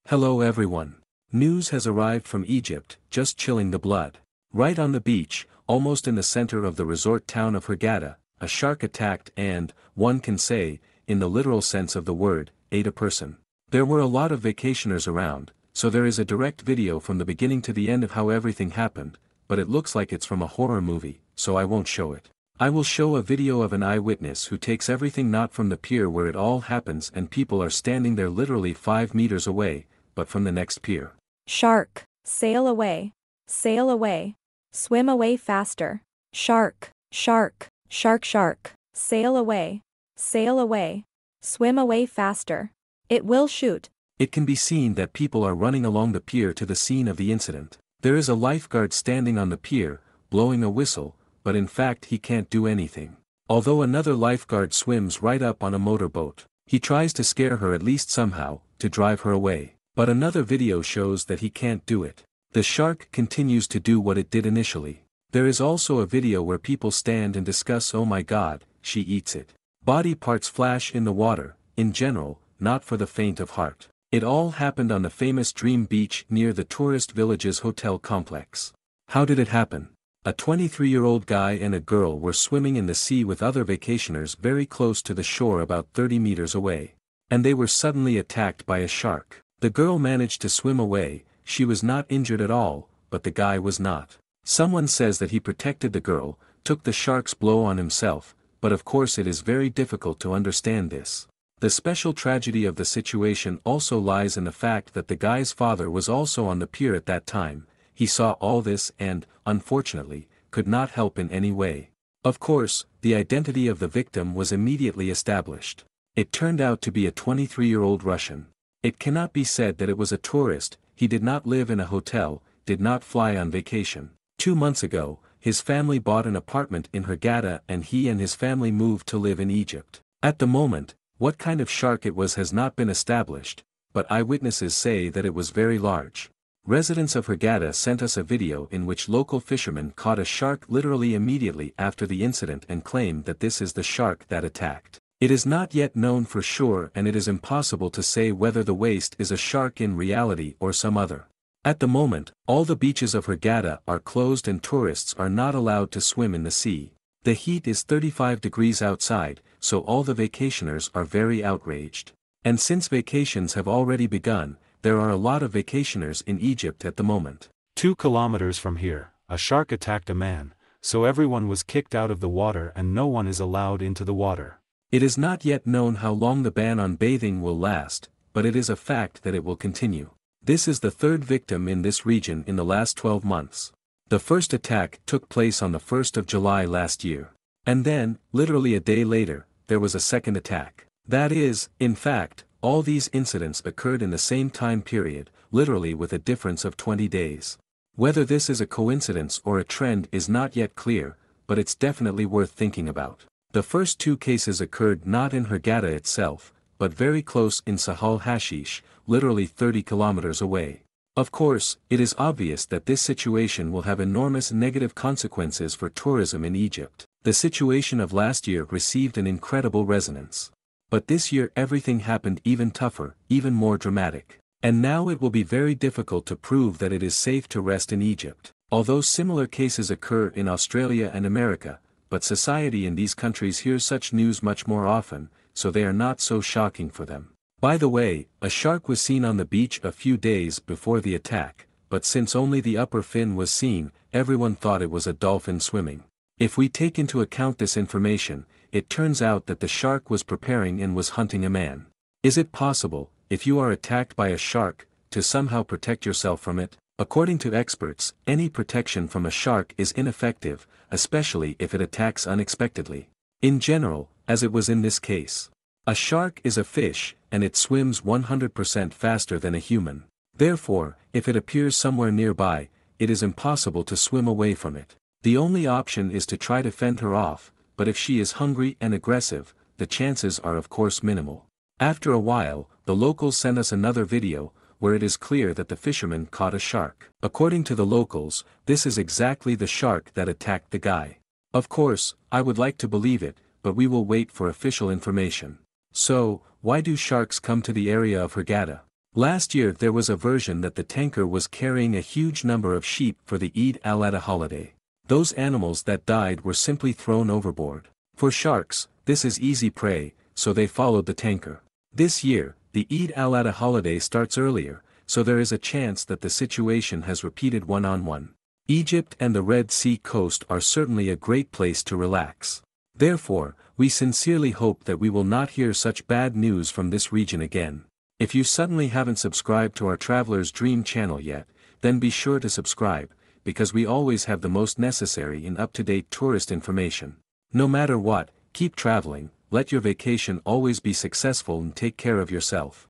Hello everyone. News has arrived from Egypt, just chilling the blood. Right on the beach, almost in the center of the resort town of Hurghada, a shark attacked and, one can say, in the literal sense of the word, ate a person. There were a lot of vacationers around, so there is a direct video from the beginning to the end of how everything happened, but it looks like it's from a horror movie, so I won't show it. I will show a video of an eyewitness who takes everything not from the pier where it all happens and people are standing there literally 5 meters away, but from the next pier. Shark, sail away. Sail away. Swim away faster. Shark, shark, shark, shark. Sail away. Sail away. Swim away faster. It will shoot. It can be seen that people are running along the pier to the scene of the incident. There is a lifeguard standing on the pier, blowing a whistle, but in fact he can't do anything. Although another lifeguard swims right up on a motorboat. He tries to scare her at least somehow, to drive her away. But another video shows that he can't do it. The shark continues to do what it did initially. There is also a video where people stand and discuss, oh my god, she eats it. Body parts flash in the water, in general, not for the faint of heart. It all happened on the famous Dream Beach near the tourist village's hotel complex. How did it happen? A 23-year-old guy and a girl were swimming in the sea with other vacationers very close to the shore about 30 meters away. And they were suddenly attacked by a shark. The girl managed to swim away, she was not injured at all, but the guy was not. Someone says that he protected the girl, took the shark's blow on himself, but of course it is very difficult to understand this. The special tragedy of the situation also lies in the fact that the guy's father was also on the pier at that time. He saw all this and, unfortunately, could not help in any way. Of course, the identity of the victim was immediately established. It turned out to be a 23-year-old Russian. It cannot be said that it was a tourist, he did not live in a hotel, did not fly on vacation. 2 months ago, his family bought an apartment in Hurghada and he and his family moved to live in Egypt. At the moment, what kind of shark it was has not been established, but eyewitnesses say that it was very large. Residents of Hurghada sent us a video in which local fishermen caught a shark literally immediately after the incident and claimed that this is the shark that attacked. It is not yet known for sure and it is impossible to say whether the waste is a shark in reality or some other. At the moment, all the beaches of Hurghada are closed and tourists are not allowed to swim in the sea. The heat is 35 degrees outside, so all the vacationers are very outraged. And since vacations have already begun, there are a lot of vacationers in Egypt at the moment. 2 kilometers from here, a shark attacked a man, so everyone was kicked out of the water and no one is allowed into the water. It is not yet known how long the ban on bathing will last, but it is a fact that it will continue. This is the 3rd victim in this region in the last 12 months. The first attack took place on the 1st of July last year. And then, literally a day later, there was a second attack. That is, in fact, all these incidents occurred in the same time period, literally with a difference of 20 days. Whether this is a coincidence or a trend is not yet clear, but it's definitely worth thinking about. The first 2 cases occurred not in Hurghada itself, but very close in Sahel Hashish, literally 30 kilometers away. Of course, it is obvious that this situation will have enormous negative consequences for tourism in Egypt. The situation of last year received an incredible resonance. But this year everything happened even tougher, even more dramatic. And now it will be very difficult to prove that it is safe to rest in Egypt. Although similar cases occur in Australia and America, but society in these countries hears such news much more often, so they are not so shocking for them. By the way, a shark was seen on the beach a few days before the attack, but since only the upper fin was seen, everyone thought it was a dolphin swimming. If we take into account this information, it turns out that the shark was preparing and was hunting a man. Is it possible, if you are attacked by a shark, to somehow protect yourself from it? According to experts, any protection from a shark is ineffective, especially if it attacks unexpectedly. In general, as it was in this case. A shark is a fish, and it swims 100% faster than a human. Therefore, if it appears somewhere nearby, it is impossible to swim away from it. The only option is to try to fend her off, but if she is hungry and aggressive, the chances are of course minimal. After a while, the locals sent us another video, where it is clear that the fisherman caught a shark. According to the locals, this is exactly the shark that attacked the guy. Of course, I would like to believe it, but we will wait for official information. So, why do sharks come to the area of Hurghada? Last year there was a version that the tanker was carrying a huge number of sheep for the Eid al-Adha holiday. Those animals that died were simply thrown overboard. For sharks, this is easy prey, so they followed the tanker. This year, the Eid al-Adha holiday starts earlier, so there is a chance that the situation has repeated one-on-one. Egypt and the Red Sea coast are certainly a great place to relax. Therefore, we sincerely hope that we will not hear such bad news from this region again. If you suddenly haven't subscribed to our Traveler's Dream channel yet, then be sure to subscribe, because we always have the most necessary and up-to-date tourist information. No matter what, keep traveling, let your vacation always be successful and take care of yourself.